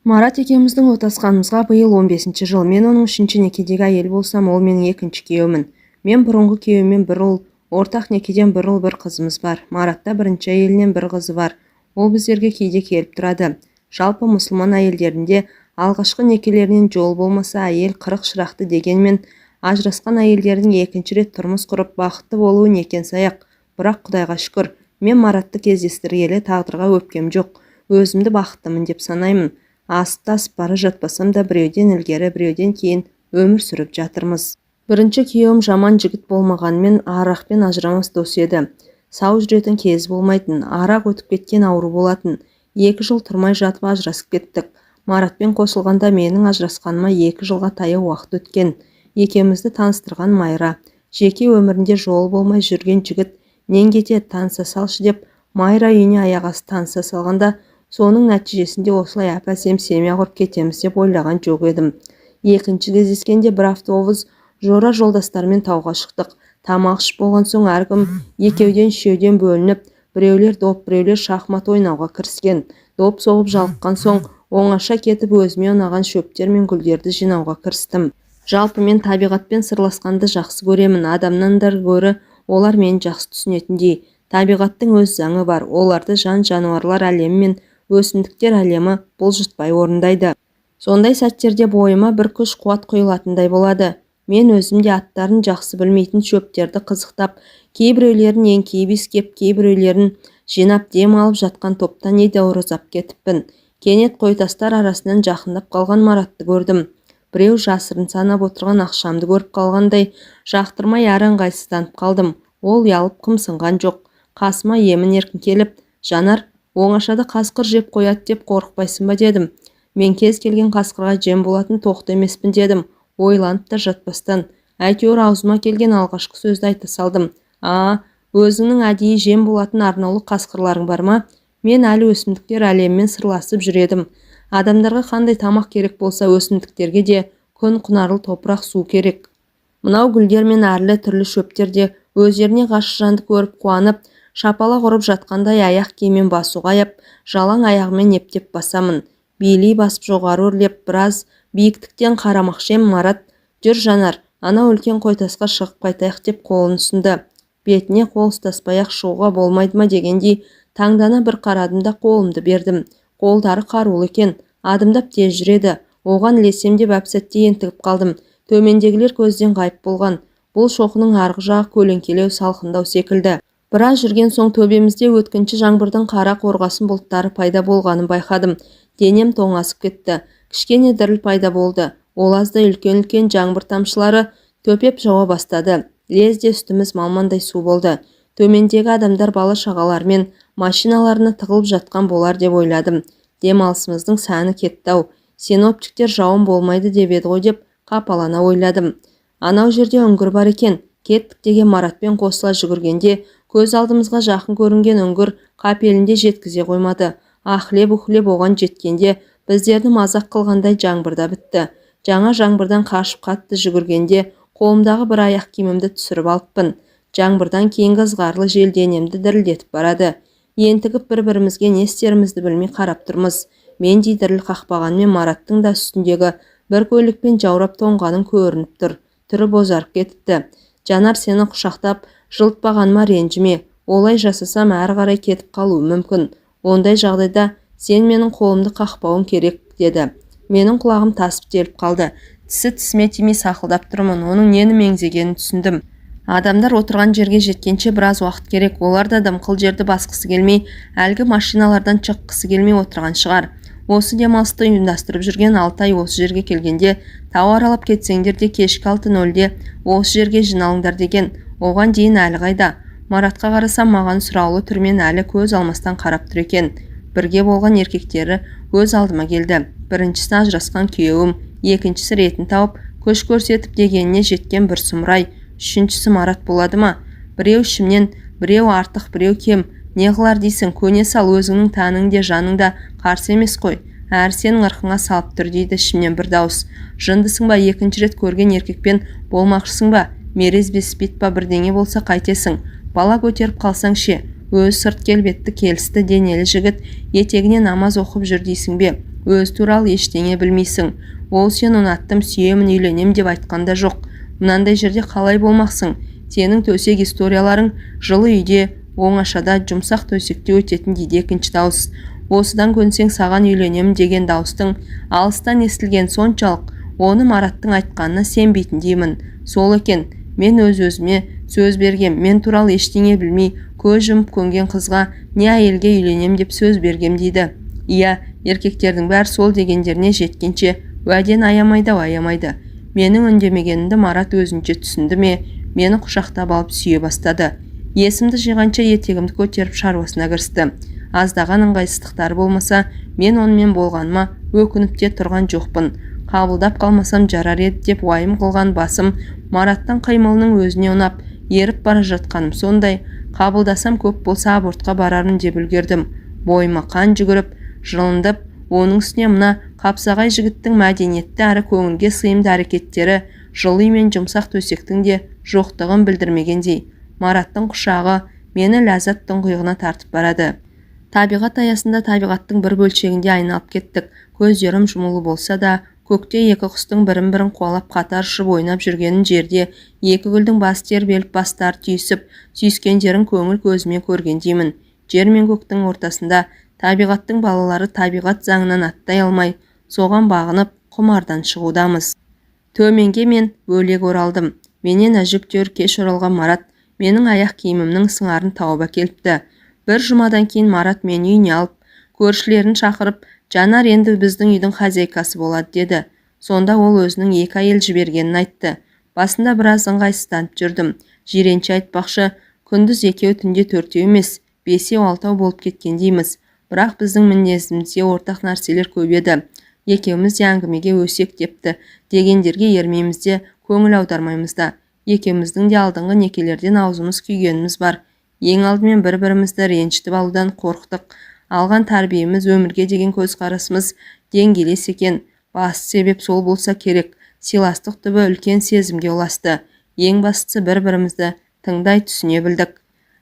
Марат екеуміздің отасқанымызға биыл 15-ші жыл. Мен оның үшінші некедегі әйел болсам, ол менің екінші күйеуімін. Мен бұрынғы күйеуіммен бір ұл, ортақ некеден бір ұл, бір қызымыз бар. Маратта бірінші әйелінен бір қызы бар. Ол біздерге кейде келіп тұрады. Жалпы мұсылман әйелдерінде алғашқы некелерінен жол болмаса әйел 40 шырақты дегенмен, ажырасқан әйелдердің екінші рет тұрмыс құрып бақытты болуы некен саяқ. Бірақ Құдайға шүкір, мен Маратты кездестіргелі тағдырға өпкем жоқ. Өзімді бақыттымын деп санаймын. Асып бара жатпасам да біреуден ілгері, біреуден кейін өмір сүріп жатырмыз. Бірінші күйеуім жаман жігіт болмағанмен арақпен ажырамас дос еді. Сау жүретін кезі болмайтын, арақ өтіп кеткен ауру болатын. 2 жыл тұрмай жатып ажырасып кеттік. Маратпен қосылғанда менің ажырасқаныма 2 жылға таяу уақыт өткен. Екеумізді таныстырған Майра. Жеке өмірінде жолы болмай жүрген жігіт нен кетеді, таныса салшы деп Майра үйіне аяқ асты таныса салғанда, соның нәтижесінде осылай әп-әсем семья құрып кетеміз деп ойлаған жоқ едім. Екінші кездескенде бір автобус жора жолдастармен тауға шықтық. Тамақ ішіп болған соң әркім екеуден үшеуден бөлініп, біреулер доп, біреулер шахмат ойнауға кіріскен. Доп соғып жалыққан соң оңаша кетіп өзіме ұнаған шөптер мен гүлдерді жинауға кірістім. Жалпы мен табиғатпен сырласқанды жақсы көремін. Адамнан да гөрі олар мені жақсы түсінетіндей. Табиғаттың өз заңы бар. Оларды жан-жануарлар әлемі мен өсімдіктер әлемі бұлжытпай орындайды. Сондай сәттерде бойыма бір күш қуат құйылатындай болады. Мен өзімде аттарын жақсы білмейтін шөптерді қызықтап, кейбіреулерін еңкейіп иіскеп, кейбіреулерін жинап дем алып жатқан топтан едәуір ұзап кетіппін. Кенет қойтастар арасынан жақындап қалған Маратты көрдім. Біреу жасырын санап отырған ақшамды көріп қалғандай, жақтырмай әрі ыңғайсызданып қалдым. Ол ұялып қымсынған жоқ. Қасыма емін-еркін келіп, «Жанар, оңашада қасқыр жеп қояды деп қорықпайсың ба?» дедім. Мен кез келген қасқырға жем болатын тоқты емеспін дедім. Ойланып та жатпастан, әйтеуір аузыма келген алғашқы сөзді айта салдым. Өзіңнің әдейі жем болатын арнаулы қасқырларың бар ма? Мен әлі өсімдіктер әлемімен сырласып жүредім. Адамдарға қандай тамақ керек болса, өсімдіктерге де күн құнарлы топырақ, су керек. Мынау гүлдер мен әрлі түрлі шөптер де өздеріне ғашық жанды көріп қуанып, шапалақ ұрып жатқандай аяқ киіммен басуға аяп, жалаң аяғымен ептеп басамын. Билей басып жоғары өрлеп, біраз биіктіктен қарамақшы ем. Марат, жүр Жанар, анау үлкен қойтасқа шығып қайтайық деп қолын ұсынды. Бетіне қол ұстаспай-ақ шығуға болмайды ма дегендей таңдана бір қарадым да қолымды бердім. Қолдары қарулы екен, адымдап тез жүреді. Оған ілесем деп әп-сәтте ентігіп қалдым. Төмендегілер көзден ғайып болған. Бұл шоқының арғы жағы көлеңкелеу, салқындау секілді. Біраз жүрген соң төбемізде өткінші жаңбырдың қара қорғасын бұлттары пайда болғанын байқадым. Денем тоңасып кетті. Кішкене діріл пайда болды. Ол азда үлкен-үлкен жаңбыр тамшылары төпеп жауа бастады. Лезде үстіміз малмандай су болды. Төмендегі адамдар бала шағалармен машиналарына тығылып жатқан болар деп ойладым. Демалысымыздың сәні кетті-ау. Синоптиктер жауын болмайды деп еді ғой деп қапалана ойладым. Анау жерде үңгір бар екен. Кеттік деген Маратпен қосыла жүгіргенде көз алдымызға жақын көрінген үңгір қапелінде жеткізе қоймады. Ахлеп-ухлеп оған жеткенде біздерді мазақ қылғандай жаңбырда бітті. Жаңа жаңбырдан қашып қатты жүгіргенде қолымдағы бір аяқ киімімді түсіріп алыппын. Жаңбырдан кейінгі ызғарлы жел денемді дірілдетіп барады. Ентігіп бір-бірімізге не істерімізді білмей қарап тұрмыз. Мендей діріл қақпағанмен Мараттың да үстіндегі бір көйлекпен жаурап тоңғаның көрініп тұр. Түрі бозарып кетіпті. Жанар, сені құшақтап жылытпағаныма ренжіме. Олай жасасам әрі қарай кетіп қалуы мүмкін. Ондай жағдайда сен менің қолымды қақпауың керек, деді. Менің құлағым тасып теліп қалды. Тісі тісіме тимей сақылдап тұрмын. Оның нені меңзегенін түсіндім. Адамдар отырған жерге жеткенше біраз уақыт керек. Олар да дымқыл жерді басқысы келмей, әлгі машиналардан шыққысы келмей отырған шығар. Осы демалысты ұйымдастырып жүрген 6 ай осы жерге келгенде, тау аралап кетсеңдер де кешкі 6:00-де осы жерге жиналыңдар деген. Оған дейін әлі қайда? Маратқа қарасам, маған сұраулы түрмен әлі көз алмастан қарап тұр екен. Бірге болған еркектері өз алдыма келді. Біріншісі ажырасқан күйеуім, екіншісі ретін тауып, көш көрсетіп дегеніне жеткен бір сұмырай, үшіншісі Марат болады ма? Біреу ішімнен, біреу артық, біреу кем. Не қылар дейсің? Көне сал, өзіңнің тәнің де жаның да қарсы емес қой. Әрі сенің ырқыңа салып тұр, дейді ішімнен бір дауыс. Жындысың ба? Екінші рет көрген еркекпен болмақшысың ба? Мерез бес бет па бірдеңе болса қайтесің? Бала көтеріп қалсаң ше? Өз сырт келбетті келісті денелі жігіт етегіне намаз оқып жүр дейсің бе? өз туралы ештеңе білмейсің. Ол сен ұнаттым, сүйемін, үйленем деп айтқанда жоқ. Мынандай жерде қалай болмақсың? Сенің төсек историяларың жылы үйде, оңашада, жұмсақ төсекте өтетін дейді екінші дауыс. Осыдан көнсең саған үйленем деген дауыстың алыстан естілген соншалық, оны Мараттың айтқанына сенбейтін деймін. Сол екен, мен өз-өзіме сөз бергем, мен туралы ештеңе білмей, көз жұмып көнген қызға не әйелге үйленем деп сөз бергем дейді. Иә, еркектердің бәрі сол дегендеріне жеткенше уәден аямайды. Менің үндемегенімді Марат өзінше түсінді ме, мені құшақтап алып сүйе бастады. Есімді жиғанша етегімді көтеріп шаруасына кірісті. Аздаған ыңғайсыздықтары болмаса, мен онымен болғаныма өкініп те тұрған жоқпын. Қабылдап қалмасам жарар еді деп уайым қылған басым Мараттың қимылының өзіне ұнап, еріп бара жатқаным сондай. Қабылдасам көп болса абортқа барармын деп үлгердім. Бойыма қан жүгіріп, жылындып, оның үстіне мына қапсағай жігіттің мәдениетті әрі көңілге сыйымды әрекеттері жылы мен жұмсақ төсектің де жоқтығын білдірмегендей. Мараттың құшағы мені ләззат тұңғиығына тартып барады. Табиғат аясында табиғаттың бір бөлшегінде айналып кеттік. Көздерім жұмулы болса да, көкте екі құстың бірін-бірін қуалап қатар ұшып ойнап жүргенін, жерде екі гүлдің бас тербеліп бастары түйісіп сүйіскендерін көңіл көзіме көргендеймін. Жер мен көктің ортасында табиғаттың балалары табиғат заңынан аттай алмай, соған бағынып құмардан шығудамыз. Төменге мен бөлек оралдым. Менен әжептәуір кеш оралған Марат менің аяқ киімімнің сыңарын тауып әкеліпті. Бір жұмадан кейін Марат мені үйіне алып, көршілерін шақырып, Жанар енді біздің үйдің хозяйкасы болады деді. Сонда ол өзінің екі әйел жібергенін айтты. Басында біраз ыңғайсызданып жүрдім. Жиренше айтпақшы, күндіз екеу, түнде төртеу емес, бесеу, алтау болып кеткендейміз. Бірақ біздің мінезімізде ортақ нәрселер көп еді. Екеуміз де әңгімеге өсек депті дегендерге ермейміз де, көңіл аудармаймыз да. Екеуміздің де алдыңғы некелерден аузымыз күйгеніміз бар. Ең алдымен бір-бірімізді ренжітіп алудан қорықтық. Алған тәрбиеміз, өмірге деген көзқарасымыз деңгейлес екен. Басты себеп сол болса керек. Сыйластық түбі үлкен сезімге ұласты. Ең бастысы бір-бірімізді тыңдай түсіне білдік.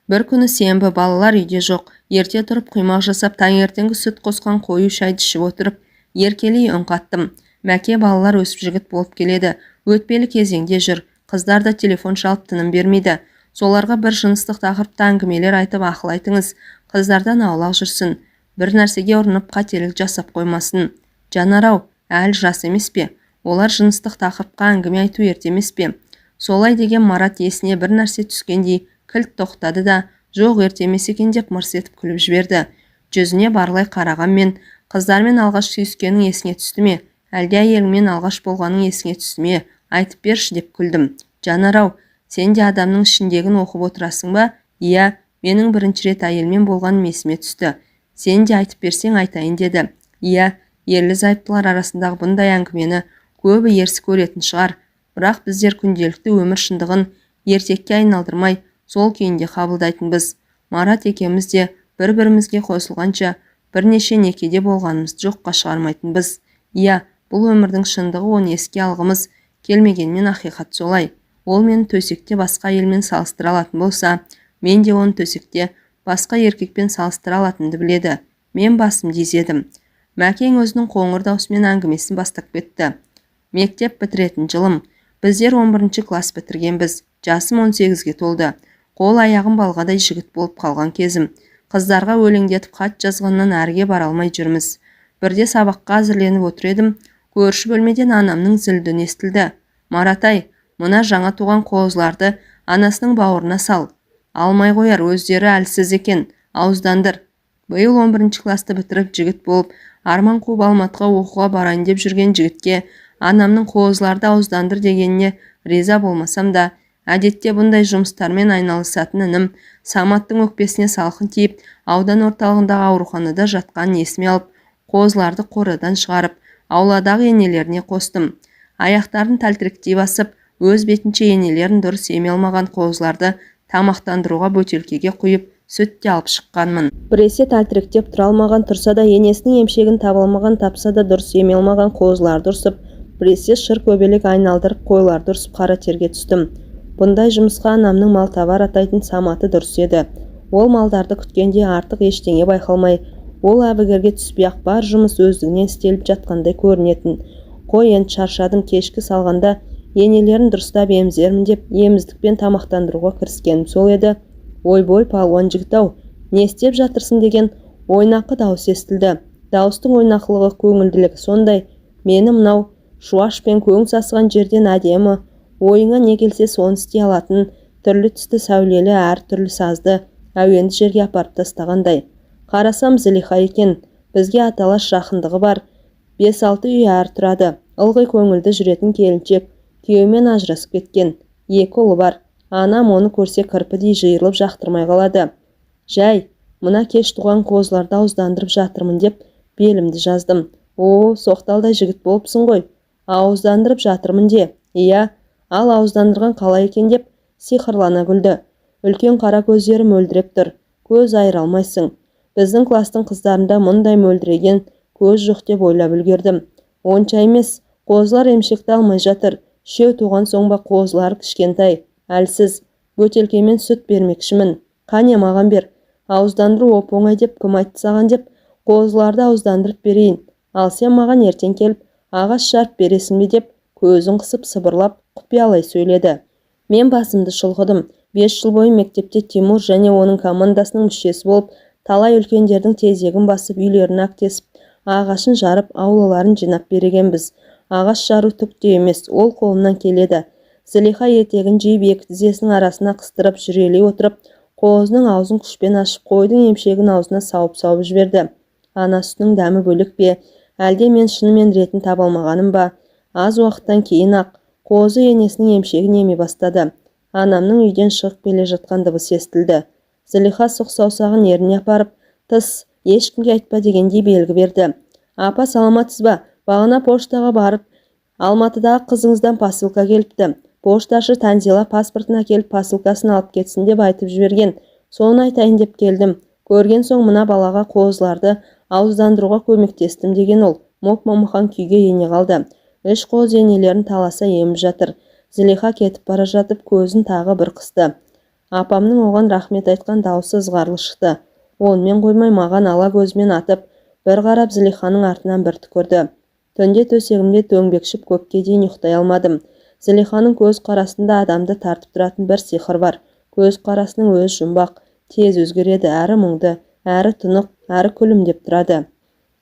Бір күні сенбі, балалар үйде жоқ. Ерте тұрып құймақ жасап, таңертеңгі сүт қосқан қою шайды ішіп отырып, еркелей үн қаттым. Мәке, балалар өсіп жігіт болып келеді. Өтпелі кезеңде жүр. Қыздар да телефон шалып тыным бермейді. Соларға бір жыныстық тақырыпта әңгімелер айтып ақыл айтыңыз. Қыздардан аулақ жүрсін. Бір нәрсеге ұрынып қателік жасап қоймасын. Жанар-ау, әлі жас емес пе? Олар жыныстық тақырыпқа әңгіме айту ерте емес пе? Солай деген Марат есіне бір нәрсе түскендей кілт тоқтады да, жоқ, ерте емес екен деп мырс етіп күліп жіберді. Жүзіне барлай қараған мен, қыздармен алғаш сүйіскенің есіне түсті ме? Әлде әйеліңмен алғаш болғаның есіне түсті ме? Айтып берші деп күлдім. Жанар-ау, сен де адамның ішіндегін оқып отырасың ба? Иә, менің бірінші рет әйелмен болғаным есіме түсті. Сен де айтып берсең айтайын деді. Иә, ерлі-зайыптылар арасындағы бұндай әңгімені көбі ерсі көретін шығар. Бірақ біздер күнделікті өмір шындығын ертекке айналдырмай, сол күйінде қабылдайтынбыз. Марат екеуміз де бір-бірімізге қосылғанша бірнеше некеде болғанымызды жоққа шығармайтынбыз. Иә, бұл өмірдің шындығы, оны еске алғымыз келмегенмен ақиқат солай. Ол мені төсекте басқа әйелмен салыстыра алатын болса, мен де оны төсекте басқа еркекпен салыстыра алатынды біледі. Мен басым дезедім. Мәкең өзінің қоңыр даусымен әңгімесін бастап кетті. Мектеп бітіретін жылым. Біздер 11 класс бітіргенбіз. Жасым 18-ге толды. Қол аяғым балғадай жігіт болып қалған кезім. Қыздарға өлеңдетіп хат жазғаннан әріге бара алмай жүрміз. Бірде сабаққа әзірленіп отыр едім. Көрші бөлмеден анамның зілді естілді. Маратай, мына жаңа туған қозыларды анасының бауырына сал. Алмай қояр, өздері әлсіз екен. Ауыздандыр. Биыл 11 класты бітіріп жігіт болып, арман қуып Алматыға оқуға барайын деп жүрген жігітке анамның қозыларды ауыздандыр дегеніне риза болмасам да, әдетте бұндай жұмыстармен айналысатын інім Саматтың өкпесіне салқын тиіп, аудан орталығындағы ауруханада жатқанын есіме алып, қозыларды қорадан шығарып, ауладағы енелеріне қостым. Аяқтарын тәлтіректей басып, өз бетінше енелерін дұрыс еме алмаған қозыларды тамақтандыруға бөтелкеге құйып, сүтте алып шыққанмын. Біресе тәлтіректеп тұра алмаған, тұрса да енесінің емшегін таба алмаған, тапса да дұрыс еме алмаған қозыларды ұрсып, біресе шыр көбелек айналдырып қойларды ұрсып қара терге түстім. Бұндай жұмысқа анамның мал табар атайтын Саматы дұрыс еді. Ол малдарды күткенде артық ештеңе байқалмай, Ол әбігерге түспей-ақ бар жұмыс өздігінен істеліп жатқандай көрінетін. Қой, енді шаршадым, кешкі салғанда енелерін дұрыстап емізермін деп еміздікпен тамақтандыруға кіріскенім сол еді. Ойбой, палуан жігіт-ау, не істеп жатырсың деген ойнақы дауыс естілді. Дауыстың ойнақылығы, көңілділігі сондай, мені мынау шуаш пен көң сасыған жерден әдемі, ойыңа не келсе соны істей алатын, түрлі түсті сәулелі әр түрлі сазды әуенді жерге апарып тастағандай. Қарасам Зылиха екен, бізге аталас жақындығы бар, 5-6 үй әр тұрады. Ылғи көңілді жүретін келіншек, күйеуімен ажырасып кеткен, 2 ұлы бар. Анам оны көрсе кірпідей жиырылып жақтырмай қалады. Жай, мына кеш туған қозыларды ауыздандырып жатырмын деп белімді жаздым. О, соқталдай жігіт болыпсың ғой. Ауыздандырып жатырмын де. Иә, ал ауыздандырған қалай екен деп сиқырлана күлді. Үлкен қара көздері мөлдіреп тұр. Көз айыра алмайсың. Біздің кластың қыздарында мұндай мөлдіреген көз жоқ деп ойлап үлгердім. Онша емес, қозылар емшекті алмай жатыр. Шеу туған соң ба қозылар кішкентай, әлсіз. Бөтелкемен сүт бермекшімін. Қане маған бер. Ауыздандыру оп-оңай деп кім айтты саған деп қозыларды ауыздандырып берейін. Ал сен маған ертең келіп ағаш жарып бересің бе деп көзін қысып сыбырлап құпиялай сөйледі. Мен басымды шұлғыдым. 5 жыл бойы мектепте Тимур және оның командасының мүшесі болып, талай үлкендердің тезегін басып, үйлерін әктесіп, ағашын жарып, аулаларын жинап берегенбіз. Ағаш жару түк те емес, ол қолымнан келеді. Зылиха етегін жиып екі тізесінің арасына қыстырып жүрелей отырып, қозының аузын күшпен ашып, қойдың емшегін аузына сауып-сауып жіберді. Ана сүтінің дәмі бөлек пе, әлде мен шынымен ретін таба алмағаным ба? Аз уақыттан кейін-ақ қозы енесінің емшегін еме бастады. Анамның үйден шығып келе жатқан дыбыс естілді. Зылиха сұқ саусағын еріне апарып, тыс, ешкімге айтпа дегендей белгі берді. Апа, саламатсыз ба? Бағана поштаға барып, Алматыдағы қызыңыздан посылка келіпті. Пошташы Танзила паспортын әкеліп посылкасын алып кетсін деп айтып жіберген. Соны айтайын деп келдім. Көрген соң мына балаға қозыларды ауыздандыруға көмектестім деген ол. Моп-момақан күйге ене қалды. 3 қоз енелерін таласа еміп жатыр. Зылиха кетіп бара жатып көзін тағы бір қысты. Апамның оған рахмет айтқан дауысы ызғарлы шықты. Онымен қоймай маған ала көзімен атып, бір қарап Зылиханың артынан бір түкірді. Түнде төсегімде дөңбекшіп көпке дейін ұйықтай алмадым. Зылиханың көз қарасында адамды тартып тұратын бір сиқыр бар. Көз қарасының өз жұмбақ, тез өзгереді, әрі мұңды, әрі тұнық, әрі күлімдеп тұрады.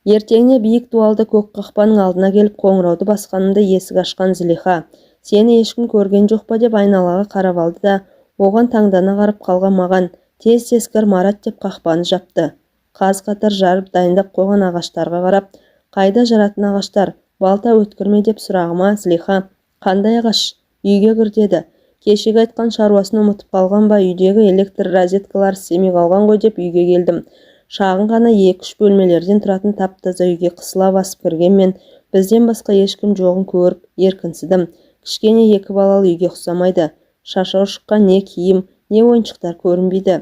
Ертеңіне биік дуалды көк қақпаның алдына келіп қоңырауды басқанымда есік ашқан Зылиха, сені ешкім көрген жоқ па деп айналаға қарап алды да, оған таңдана қарап қалған маған, тез-тез кір Марат деп қақпаны жапты. Қаз-қатар жарып дайындап қойған ағаштарға қарап, қайда жаратын ағаштар, балта өткірме деп сұрағыма Зылиха, қандай ағаш? Үйге кір деді. Кешегі айтқан шаруасын ұмытып қалған ба, үйдегі электр розеткалары істемей қалған ғой деп үйге келдім. Шағын ғана 2-3 бөлмелерден тұратын тап-таза үйге қысыла басып кіргенмен, бізден басқа ешкім жоғын көріп еркінсідім. Кішкене 2 балалы үйге ұқсамайды. Шашау шыққан не киім, не ойыншықтар көрінбейді.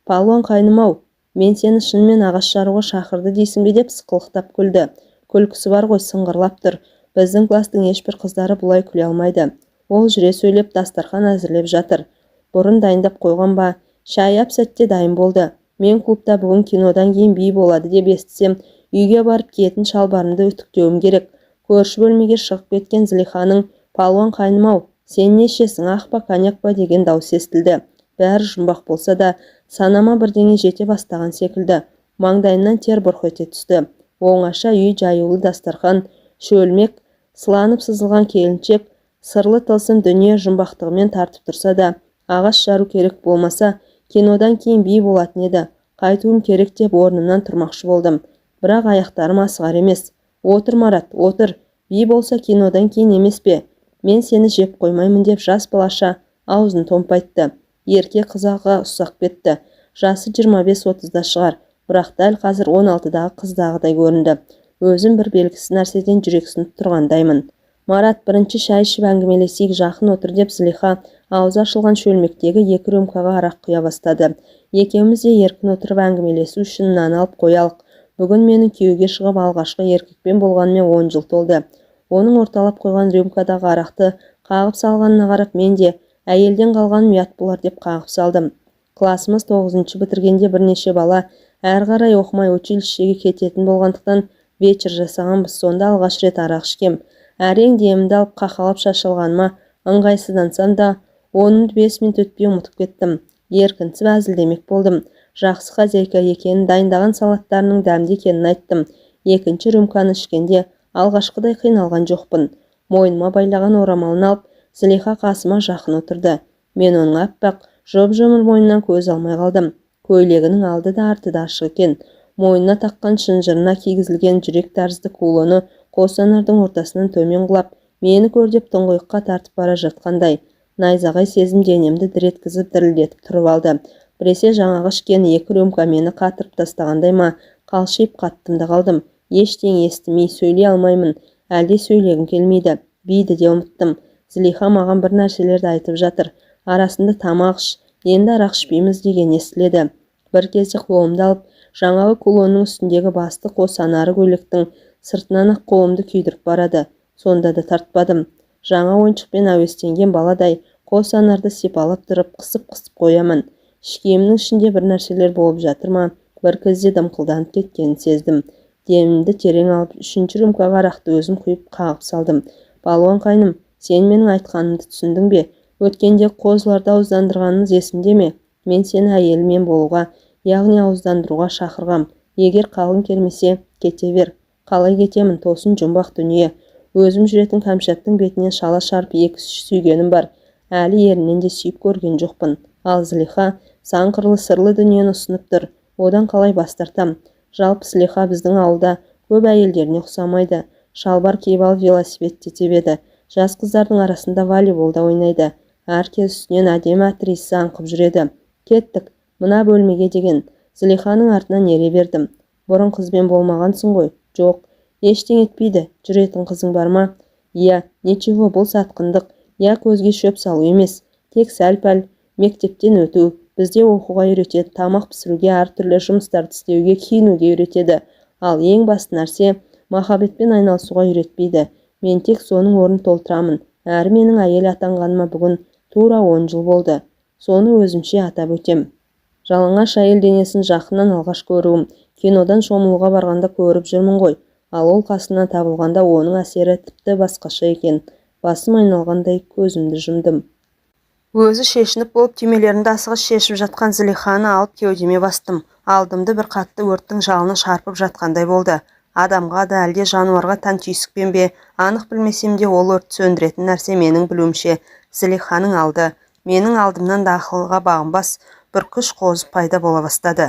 Палуан қайным-ау, мен сені шынымен ағаш жаруға шақырды дейсің бе деп сықылықтап күлді. Күлкісі бар ғой, сыңғырлап тұр. Біздің кластың ешбір қыздары бұлай күле алмайды. Ол жүре сөйлеп дастархан әзірлеп жатыр. Бұрын дайындап қойған ба? Шай әп-сәтте дайын болды. Мен клубта бүгін кинодан кейін би болады деп естісем, үйге барып киетін шалбарымды үтіктеуім керек. Көрші бөлмеге шығып кеткен Зылиханың, палуан қайным-ау, сен не ішесің, ақ па, коньяк па деген дауыс естілді. Бәрі жұмбақ болса да, санама бірдеңе жете бастаған секілді. Маңдайымнан тер бұрқ ете түсті. Оңаша үй, жаюлы дастархан, шөлмек, сыланып сызылған келіншек, сырлы тылсым дүние жұмбақтығымен тартып тұрса да, ағаш жару керек болмаса, кинодан кейін би болатын еді. Қайтуым керек деп орнымнан тұрмақшы болдым. Бірақ аяқтарым асығар емес. Отыр Марат, отыр. Би болса кинодан кейін емес пе? Мен сені жеп қоймаймын деп жас балаша аузын томпайтты. Ерке қызаға ұсақ бетті. Жасы 25-30-да шығар. Бірақ дәл қазір 16-дағы қыздағыдай көрінді. Өзім бір белгісіз нәрседен жүрексініп тұрғандаймын. Марат, бірінші шай ішіп әңгімелесейік, жақын отыр деп Зылиха аузы ашылған шөлмектегі 2 рюмкаға арақ құя бастады. Екеуміз де еркін отырып әңгімелесу үшін нан алып қоялық. Бүгін менің күйеуге шығып алғашқы еркекпен болғанымен 10 жыл толды. Оның орталап қойған рюмкадағы арақты қағып салғанына қарап мен де әйелден қалған ұят болар деп қағып салдым. Классымыз 9-шы бітіргенде бірнеше бала Әрі қарай оқымай училищеге кететін болғандықтан вечер жасағанбыз. Сонда алғаш рет арақ ішкем. Әрең демімді алып қақалап шашылғаныма ыңғайсыздансам да, онымды 5 минут өтпей ұмытып кеттім. Еркінсіп әзілдемек болдым. Жақсы хозяйка екенін, дайындаған салаттарының дәмді екенін айттым. Екінші рюмканы ішкенде алғашқыдай қиналған жоқпын. Мойныма байлаған орамалын алып, Зылиха қасыма жақын отырды. Мен оның аппақ, жұп-жұмыр мойнынан көз алмай қалдым. Көйлегінің алды да арты да ашық екен. Мойнына таққан шынжырына кигізілген жүрек тәрізді кулоны қос анардың ортасынан төмен құлап, мені көр деп тұңғиыққа тартып бара жатқандай. Найзағай сезім денемді дір еткізіп дірілдетіп тұрып алды. Біресе жаңағы ішкен 2 рюмка мені қатырып тастағандай ма, қалшиып қаттым да қалдым. Ештеңе естімей сөйлей алмаймын. Әлде сөйлегім келмейді. Биді де ұмыттым. Зылиха маған бір нәрселерді айтып жатыр. Арасында тамақ іш, енді арақ ішпейміз деген естіледі. Бір кезде қолымды алып, жаңағы кулонның үстіндегі басты қос анары көйлектің сыртынан ақ қолымды күйдіріп барады. Сонда да тартпадым. Жаңа ойыншықпен әуестенген баладай қос анарды сипалап тұрып, қысып-қысып қоямын. Шкемнің ішінде бір нәрселер болып жатыр ма? Бір кезде дымқылданып кеткенін сездім. Демімді терең алып, 3-ші рюмкаға арақты өзім құйып қағып салдым. Балуан қайным, сен менің айтқанымды түсіндің бе? Өткенде қозыларды ауыздандырғанымыз есіңде ме? Мен сені әйелімен болуға, яғни ауыздандыруға шақырғам. Егер қалың келмесе, кете бер. Қалай кетемін, тосын жұмбақ дүние. Өзім жүретін Кәмшаттың бетінен шала шарпы 2-3 сүйгенім бар. Әлі ерінен де сүйіп көрген жоқпын. Ал Зылиха сан қырлы сырлы дүниені ұсынып тұр. Одан қалай бас тартам? Жалпы Зылиха біздің ауылда көп әйелдеріне ұқсамайды. Шалбар киіп алып велосипед тебеді. Жас қыздардың арасында волейболда ойнайды. Әркез үстінен әдемі актриса аңқып жүреді. Кеттік, мына бөлмеге деген. Зылиханың артынан ере бердім. Бұрын қызбен болмағансың ғой? Жоқ, ештеңе етпейді. Жүретін қызың бар ма? Иә, ничего, бұл сатқындық. Я көзге шөп салу емес. Тек сәл-пәл мектептен өту. Бізде оқуға үйретеді, тамақ пісіруге, әртүрлі жұмыстарды істеуге, киінуге үйретеді. Ал ең басты нәрсе махаббетпен айналысуға үйретпейді. Мен тек соның орнын толтырамын. Әрі менің әйел атанғаныма бүгін тура 10 жыл болды. Соны өзімше атап өтем. Жалаңаш әйел денесін жақыннан алғаш көруім. Кинодан шомылуға барғанда көріп жүрмін ғой. Ал ол қасынан табылғанда оның әсері тіпті басқаша екен. Басым айналғандай көзімді жұмдым. Өзі шешініп болып түймелерінде асығыс шешіп жатқан Зылиханы алып кеудеме бастым. Алдымды бір қатты өрттің жалыны шарпып жатқандай болды. Адамға да әлде жануарға тән түйсікпен бе, анық білмесем де ол өртті сөндіретін нәрсе менің білуімше Зылиханың алды. Менің алдымнан да ақылға бағынбас бір күш қозып пайда бола бастады.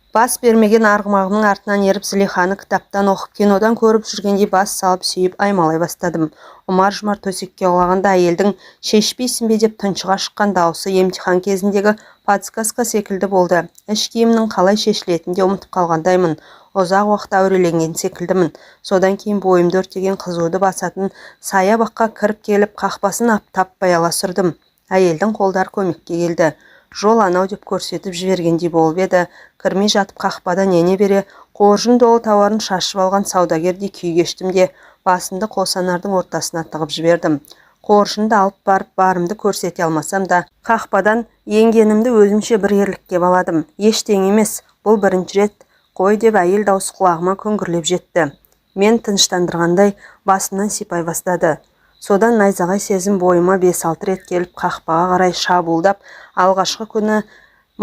Бас бермеген арғымағымның артынан еріп Зылиханы кітаптан оқып, кинодан көріп жүргендей бас салып сүйіп аймалай бастадым. Ұмар-жұмар төсекке құлағанда әйелдің шешпейсің бе деп тұншыға шыққан дауысы емтихан кезіндегі подсказка секілді болды. Іш киімнің қалай шешілетінін де ұмытып қалғандаймын. Ұзақ уақыт әуреленген секілдімін. Содан кейін бойымды өртеген қызуды басатын саябаққа кіріп келіп, қақпасын таппай ала сүрдім. Әйелдің қолдары көмекке келді. Жол анау деп көрсетіп жібергендей болып еді. Кірмей жатып қақпадан ене бере, қоржын толы тауарын шашып алған саудагердей күй кештім де, басымды қосанардың ортасына тығып жібердім. Қоржынды алып барып барымды көрсете алмасам да, қақпадан енгенімді өзімше бір ерлікке баладым. Ештеңе емес, бұл бірінші рет. Қой деп әйел даусы құлағыма күңгірлеп жетті. Мен тыныштандырғандай басымнан сипай бастады. Содан найзағай сезім бойыма 5-6 рет келіп қақпаға қарай шабуылдап, алғашқы күні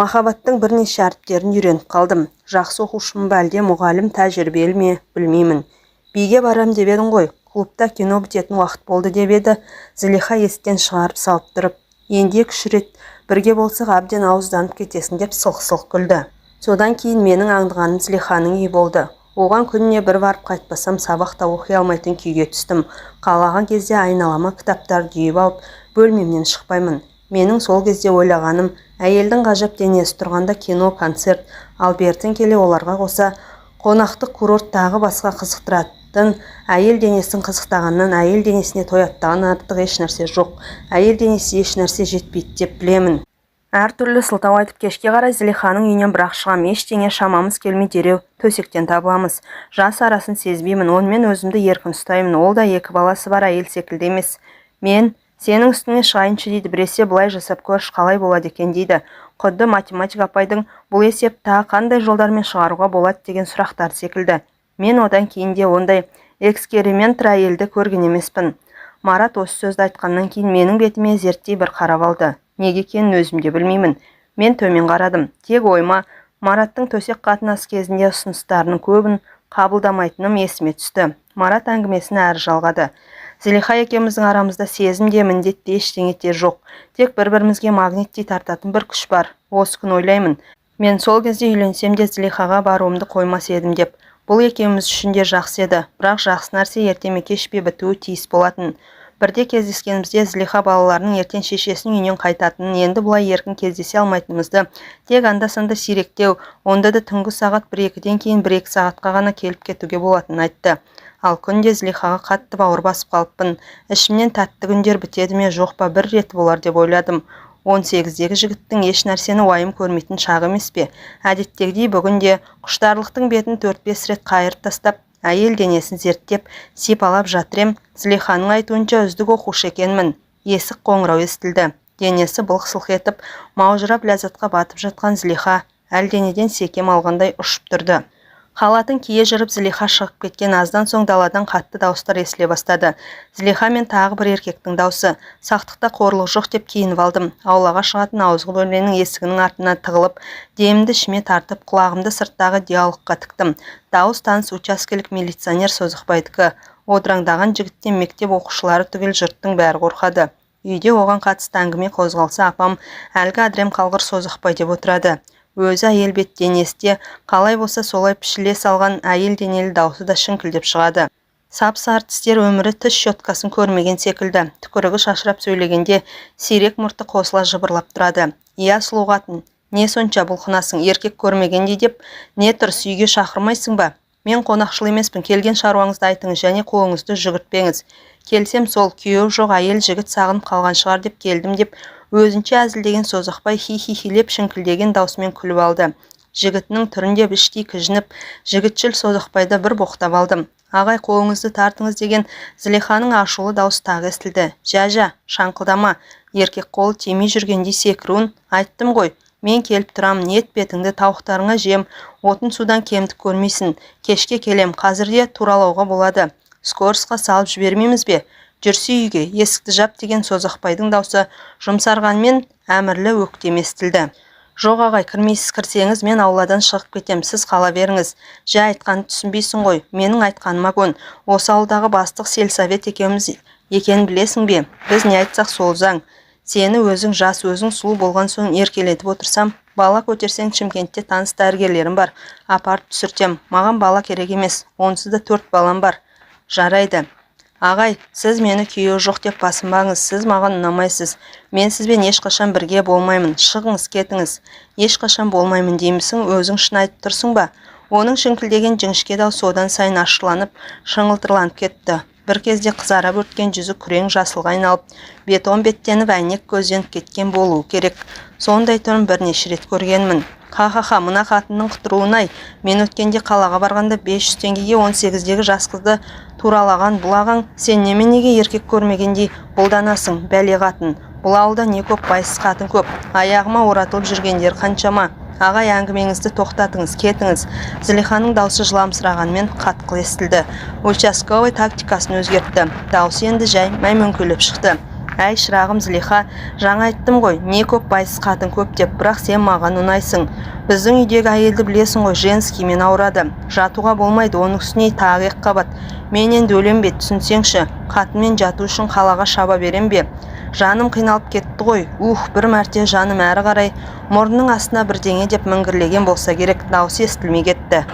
махаббаттың бірнеше әріптерін үйреніп қалдым. Жақсы оқушымын ба әлде мұғалім тәжірибелі ме, білмеймін. Биге барам деп едің ғой, клубта кино бітетін уақыт болды деп еді. Зылиха естен шығарып салып тұрып, енді 2-3 рет бірге болсақ әбден ауызданып кетесің деп сылқ-сылқ күлді. Содан кейін менің аңдығаным Зылиханың үйі болды. Оған күніне бір барып қайтпасам сабақта оқи алмайтын күйге түстім. Қалаған кезде айналама кітаптарды үйіп алып, бөлмемнен шықпаймын. Менің сол кезде ойлағаным, әйелдің ғажап денесі тұрғанда кино, концерт, ал бертін келе оларға қоса қонақтық курорт тағы басқа қызықтыратын, әйел денесін қызықтағаннан әйел денесіне тояттаған артық еш нәрсе жоқ. Әйел денесі еш нәрсе жетпейді деп білемін. Әртүрлі сылтау айтып кешке қарай Зылиханың үйінен бірақ шығам, ештеңе шамамыз келмей дереу төсектен табыламыз. Жас арасын сезбеймін, онымен өзімді еркін ұстаймын. Ол да 2 баласы бар әйел секілді емес. Мен Сенің үстіңе шығайыншы дейді, біресе былай жасап көрші қалай болады екен дейді. Құдды математик апайдың бұл есеп тағы қандай жолдармен шығаруға болады деген сұрақтар секілді. Мен одан кейін де ондай экспериментер әйелді көрген емеспін. Марат осы сөзді айтқаннан кейін менің бетіме зерттей бір қарап алды. Неге екенін өзім де білмеймін. Мен төмен қарадым. Тек ойыма Мараттың төсек қатынас кезінде ұсыныстарының көбін қабылдамайтыным есіме түсті. Марат әңгімесін әрі жалғады. Зелиха екеуміздің арамызда сезім де міндет те ештеңе де жоқ. Тек бір-бірімізге магниттей тартатын бір күш бар. Осы күн ойлаймын. Мен сол кезде үйленсем де Зелихаға баруымды қоймас едім деп. Бұл екеуміз үшін де жақсы еді. Бірақ жақсы нәрсе ерте ме кеш пе бітуі тиіс болатын. Бірде кездескенімізде Зелиха балаларының ертең шешесінің үйінен қайтатынын, енді бұлай еркін кездесе алмайтынымызды, тек анда-санда сиректеу, онда да түнгі сағат 1-2-ден кейін 1-2 сағатқа ғана келіп кетуге болатынын айтты. Ал күнде Зелихаға қатты бауыр басып қалыппын. Ішімнен тәтті күндер бітеді ме жоқ па бір рет болар деп ойладым. 18-дегі жігіттің еш нәрсені уайым көрмейтін шағы емес пе? Әдеттегідей бүгінде құштарлықтың бетін 4-5 рет қайырып тастап, әйел денесін зерттеп, сипалап жатыр ем. Зелиханың айтуынша үздік оқушы екенмін. Есік қоңырау естілді. Денесі былқ-сылқ етіп, маужырап ләззатқа батып жатқан Зелиха әлденеден секем алғандай ұшып тұрды. Халатын кие жүріп Зелиха шығып кеткен аздан соң даладан қатты дауыстар естіле бастады. Зелиха мен тағы бір еркектің даусы. Сақтықта қорлық жоқ деп киініп алдым. Аулаға шығатын ауызғы бөлменің есігінің артына тығылып, демімді ішіме тартып, құлағымды сырттағы диалогқа тіктім. Дауыс таныс учаскелік милиционер Созықбайдікі. Одыраңдаған жігіттен мектеп оқушылары түгел жұрттың бәрі қорқады. Үйде оған қатысты әңгіме қозғалса, апам әлгі адрем қалғыр Созықбай деп отырады. Өзі әйел бет денесте, қалай болса солай пішіле салған әйел денелі даусы да шіңкілдеп шығады. Сап-сары тістер өмірі тіс щеткасын көрмеген секілді. Түкірігі шашырап сөйлегенде сирек мұрты қосыла жыбырлап тұрады. Иә, сұлу қатын, не сонша бұлқынасың, еркек көрмегендей деп, не тұрыс, үйге шақырмайсың ба? Мен қонақшыл емеспін, келген шаруаңызды айтыңыз және қолыңызды жүгіртпеңіз. Келсем сол күйеу жоқ әйел жігіт сағынып қалған шығар деп келдім деп, өзінше әзілдеген Созықбай хи-хи-хилеп шіңкілдеген даусымен күліп алды. Жігітінің түрінде іштей кіжініп, жігітшіл Созықбайды бір боқтап алдым. Ағай, қолыңызды тартыңыз деген Зелиханың ашулы даусы тағы естілді. Жә, шаңқылдама, еркек қолы тимей жүргендей секіруін айттым ғой. Мен келіп тұрам, ниет бетіңді тауықтарыңа жем, отын судан кемдік көрмейсін. Кешке келем, қазірде туралауға болады. Скорысқа салып жібермейміз бе? Жүрсе үйге, есікті жап деген Созықбайдың даусы жұмсарғанмен әмірлі өктем естілді. Жоқ ағай, кірмейсіз, кірсеңіз мен ауладан шығып кетем, сіз қала беріңіз. Жә, айтқанды түсінбейсің ғой, менің айтқаныма көн. Осы ауылдағы бастық сельсовет екеуміз екенін білесің бе? Біз не айтсақ сол заң. Сені өзің жас, өзің сұлу болған соң еркелетіп отырсам, бала көтерсең Шымкентте таныс дәрігерлерім бар. Апарып түсіртем, маған бала керек емес, онсыз да 4 балам бар. Жарайды. Ағай, сіз мені күйеу жоқ деп басынбаңыз, сіз маған ұнамайсыз. Мен сізбен ешқашан бірге болмаймын, шығыңыз, кетіңіз. Ешқашан болмаймын деймісің, өзің шын айтып тұрсың ба? Оның шіңкілдеген жіңішке даусы одан сайын ашыланып, шыңылтырланып кетті. Бір кезде қызарып өткен жүзі күрең жасылға айналып, бетон беттеніп әйнек көзденіп кеткен болуы керек. Сондай түрін бірнеше рет көргенмін. Ха-ха-ха, мына қатынның құтыруын-ай, мен өткенде қалаға барғанда 500 теңгеге 18-дегі жас қызды туралаған бұл ағаң, сен неменеге еркек көрмегендей бұлданасың, бәле қатын. Бұл ауылда не көп, байсыз қатын көп. Аяғыма оратылып жүргендер қаншама. Ағай, әңгімеңізді тоқтатыңыз, кетіңіз. Зелиханың даусы жыламсырағанмен қатқыл естілді. Участковый тактикасын өзгертті. Даусы енді жай мәймөңкелеп шықты. Әй шырағым Зелиха, жаңа айттым ғой, не көп байсыз қатын көп деп, бірақ сен маған ұнайсың. Біздің үйдегі әйелді білесің ғой, женскиймен ауырады. Жатуға болмайды, оның үстіне тағы екіқабат. Мен енді өлем бе, түсінсеңші, қатынмен жату үшін қалаға шаба берем бе? Жаным қиналып кетті ғой. Бір мәрте жаным әрі қарай мұрнының астына бірдеңе деп міңгірлеген болса керек, даусы естілмей кетті.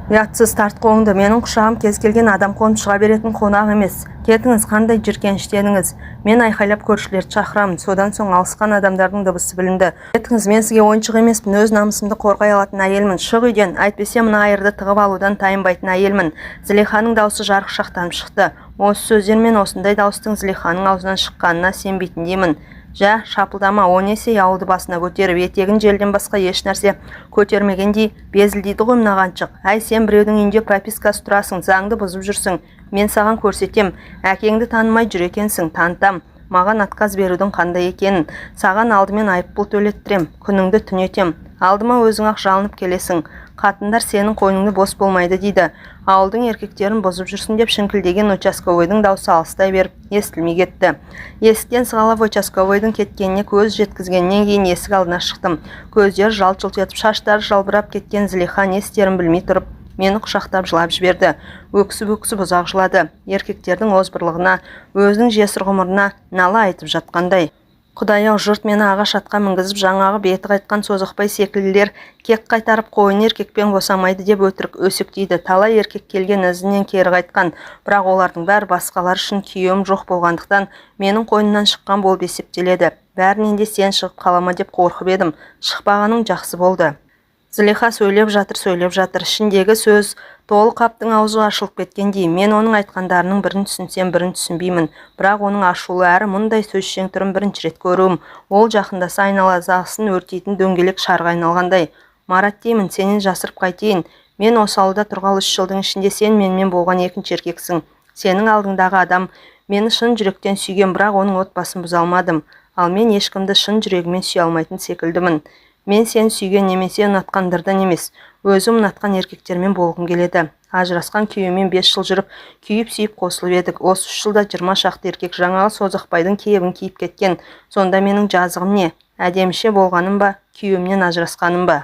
Ұятсыз, тарт қолыңды, менің құшағым кез келген адам қонып шыға беретін қонақ емес. Кетіңіз, қандай жүргеніштеніңіз. Мен айқайлап көршілерді шақырамын, содан соң алысқан адамдардың дыбысы білінді. Кетіңіз, мен сізге ойыншық емеспін, өз намысымды қорғай алатын әйелмін. Шық үйден, әйтпесе мына айырды тығып алудан тайынбайтын әйелмін. Зелиханың даусы жарықшақтанып шықты. Осы сөздермен осындай дауыстың Зелиханың аузынан шыққанына сенбейтіндеймін. Жә, шапылдама, о несе ауылды басына көтеріп, етегін желден басқа еш нәрсе көтермегендей безілдейді ғой мынағаншық. Әй, сен біреудің үйінде пропискасы тұрасың, заңды бұзып жүрсің. Мен саған көрсетем, әкеңді танымай жүр екенсің, танытам. маған отказ берудің қандай екенін. Саған алдымен айыппұл төлеттірем, күніңді түнетем. Алдыма өзің ақ жалынып келесің. Қатындар сенің қойныңды бос болмайды дейді. Ауылдың еркектерін бұзып жүрсің деп шіңкілдеген участковойдың даусы алыстай беріп естілмей кетті. Есіктен сығалап участковойдың кеткеніне көз жеткізгеннен кейін есік алдына шықтым. Көздері жалт-жұлт етіп, шаштары жалбырап кеткен Зылиха не істерін білмей тұрып, мені құшақтап жылап жіберді. Өксіп ұзақ жылады. Еркектердің озбырлығына, өзінің жесір ғұмырына нала айтып жатқандай. Құдай-ау, жұрт мені ағаш атқа мінгізіп, жаңағы беті қайтқан созықбай секілділер кек қайтарып қойын еркекпен босамайды деп өтірік өсектейді. Талай еркек келген ізінен кері қайтқан, бірақ олардың бәрі басқалар үшін күйеуім жоқ болғандықтан менің қойнымнан шыққан болып есептеледі. Бәрінен де сен шығып қалама деп қорқып едім. Шықпағаның жақсы болды. Зылиха сөйлеп жатыр. Ішіндегі сөз толы қаптың аузы ашылып кеткендей. Мен оның айтқандарының бірін түсінсем, бірін түсінбеймін. Бірақ оның ашулы әрі мұндай сөзшең түрін бірінші рет көруім. Ол жақындаса айналасын өртейтін дөңгелек шарға айналғандай. Марат деймін, сенен жасырып қайтейін. Мен осы ауылда тұрғалы 3 жылдың ішінде сен менімен болған екінші еркексің. Сенің алдыңдағы адам мені шын жүректен сүйген, бірақ оның отбасын бұза алмадым. Ал мен ешкімді шын жүрегімен сүйе алмайтын секілдімін. Мен сені сүйген немесе ұнатқандырдан емес, өзім ұнатқан еркектермен болғым келеді. Ажырасқан күйеумен 5 жыл жүріп, күйіп-сүйіп қосылып едік. Осы 3 жылда 20 шақты еркек жаңағы Созықбайдың кебін киіп кеткен. Сонда менің жазығым не? Әдеміше болғаным ба, күйеуімнен ажырасқаным ба?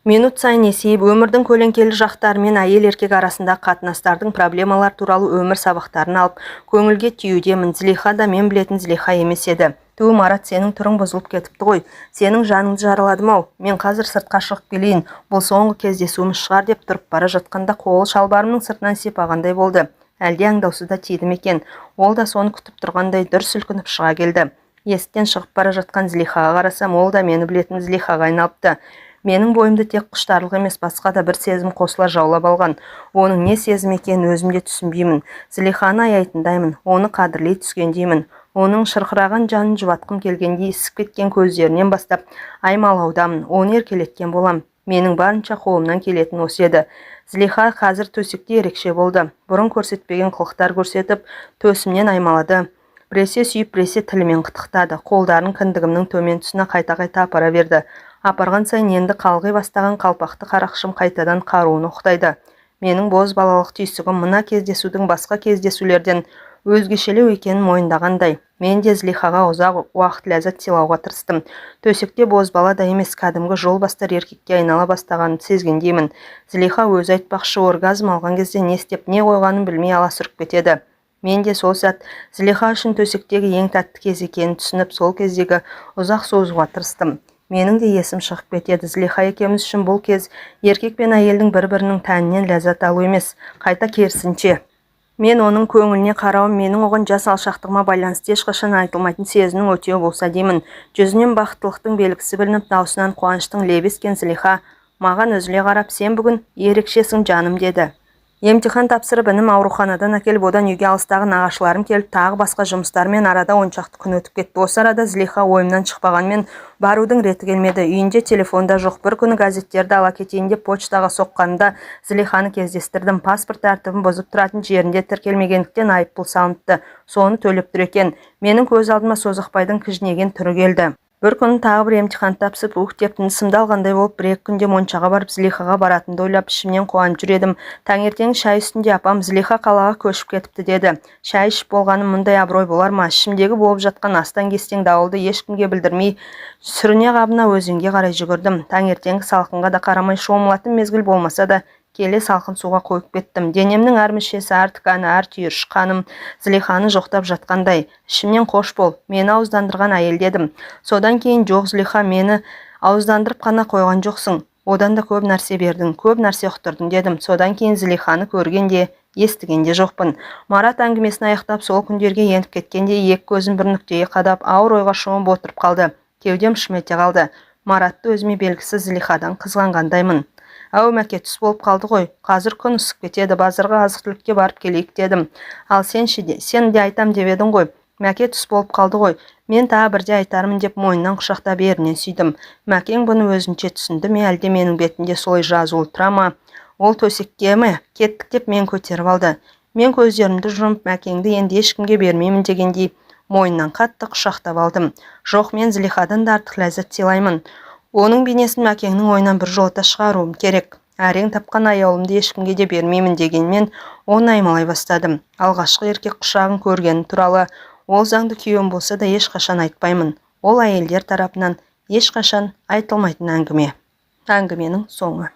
Минут сайын есейіп, өмірдің көлеңкелі жақтары мен әйел еркек арасында қатынастардың проблемалар туралы өмір сабақтарын алып, көңілге түйудемін. Зылиха да мен білетін Зылиха емес еді. Ту, Марат, сенің түрің бұзылып кетіпті ғой. Сенің жаныңды жараладым-ау. Мен қазір сыртқа шығып келейін. Бұл соңғы кездесуіміз шығар деп тұрып бара жатқанда қолы шалбарымның сыртынан сипағандай болды. Әлде аңдаусызда тиді ме екен? Ол да соны күтіп тұрғандай дүр сілкініп шыға келді. Есіктен шығып бара жатқан Зылихаға қарасам, ол да мені білетін Зылихаға айналыпты. Менің бойымды тек құштарлық емес, басқа да бір сезім қосыла жаулап алған. Оның не сезім екенін өзім де түсінбеймін. Зылиханы аяйтындаймын, оны қадірлей түскендеймін. Оның шырқыраған жанын жұбатқым келгендей, ісіп кеткен көздерінен бастап аймалаудамын, оны еркелеткен болам. Менің барынша қолымнан келетін осы еді. Зылиха қазір төсекте ерекше болды. Бұрын көрсетпеген қылықтар көрсетіп, төсімнен аймалады. Біресе сүйіп, біресе тілімен қытықтады. Қолдарын кіндігімнің төмен тұсына қайта-қайта апара берді. Апарған сайын енді қалғи бастаған қалпақты қарақшым қайтадан қаруын оқтайды. Менің боз балалық түйсігім мына кездесудің басқа кездесулерден өзгешелеу екенін мойындағандай. Мен де Зылихаға ұзақ уақыт ләззат сыйлауға тырыстым. Төсекте боз бала да емес, кәдімгі жол бастар еркекке айнала бастағанын сезгендеймін. Зылиха өзі айтпақшы, оргазм алған кезде не істеп не қойғанын білмей аласұрып кетеді. Мен де сол сәт Зылиха үшін төсектегі ең тәтті кез екенін түсініп, сол кездегі ұзақ созуға тырыстым. Менің де есім шығып кетеді. Зылиха екеуміз үшін бұл кез еркек пен әйелдің бір-бірінің тәнінен ләззат алу емес, қайта керісінше. Мен оның көңіліне қарауым менің оған жас алшақтығыма байланысты ешқашан айтылмайтын сезімнің өтеуі болса деймін. Жүзінен бақыттылықтың белгісі білініп, даусынан қуаныштың лебескен Зылиха маған үзіле қарап, сен бүгін ерекшесің жаным деді. Емтихан тапсырып, інім ауруханадан әкеліп, одан үйге алыстағы нағашыларым келіп, тағы басқа жұмыстармен арада 10 шақты күн өтіп кетті. Осы арада Зылиха ойымнан шықпағанмен барудың реті келмеді. Үйінде телефонда жоқ. Бір күні газеттерді ала кетейін деп почтаға соққанында Зылиханы кездестірдім. Паспорт тәртібін бұзып тұратын жерінде тіркелмегендіктен айыппұл салыныпты. Соны төлеп тұр екен. Менің көз алдыма Созықбайдың кіжінеген түрі келді. Бір күні тағы бір емтихан тапсып, деп тынысымды алғандай болып, 1-2 күнде моншаға барып Зылихаға баратынды ойлап, ішімнен қуанып жүрдім. Таңертең шай үстінде апам Зылиха қалаға көшіп кетіпті деді. Шай ішіп болғаным мұндай абырой болар ма? Ішімдегі болып жатқан астан-кестен дауылды ешкімге білдірмей, сүріне қабына өзенге қарай жүгірдім. Таңертеңгі салқынға да қарамай, шомылатын мезгіл болмаса да келе салқын суға қойып кеттім. Денемнің әр мүшесі, әр тіканы, әр түйір шыққаным Зылиханы жоқтап жатқандай. Ішімнен қош бол, мені ауыздандырған әйел дедім. Содан кейін жоқ Зылиха, мені ауыздандырып қана қойған жоқсың. Одан да көп нәрсе бердің, көп нәрсе ұқтырдың дедім. Содан кейін Зылиханы көргенде, естігенде жоқпын. Марат әңгімесін аяқтап сол күндерге еніп кеткенде екі көзін бір нүктеге қадап, ауыр ойға шомып отырып қалды. Кеудем шым ете қалды. Маратты өзіме белгісіз Зылихадан қызғанғандаймын. Әу мәке түс болып қалды ғой, қазір күн ысып кетеді, базарға азық-түлікке барып келейік дедім. Ал сен де айтам деп едің ғой. Мәке түс болып қалды ғой, мен тағы бірде айтармын деп мойнынан құшақтап ерінен сүйдім. Мәкең бұны өзінше түсінді ме, әлде менің бетінде солай жазулы тұра ма? Ол төсекке ме? Кеттік деп мен көтеріп алды. Мен көздерімді жұмып, Мәкеңді енді ешкімге бермеймін дегендей, мойнынан қатты құшақтап алдым. Жоқ, мен Зылихадан да артық ләззат сыйлаймын. Оның бейнесін Мәкеңнің ойынан біржолата шығаруым керек. Әрең тапқан аяулымды ешкімге де бермеймін дегенмен оны аймалай бастадым. Алғашқы еркек құшағын көргені туралы ол заңды күйеуім болса да ешқашан айтпаймын. Ол әйелдер тарапынан ешқашан айтылмайтын әңгіме. Әңгіменің соңы.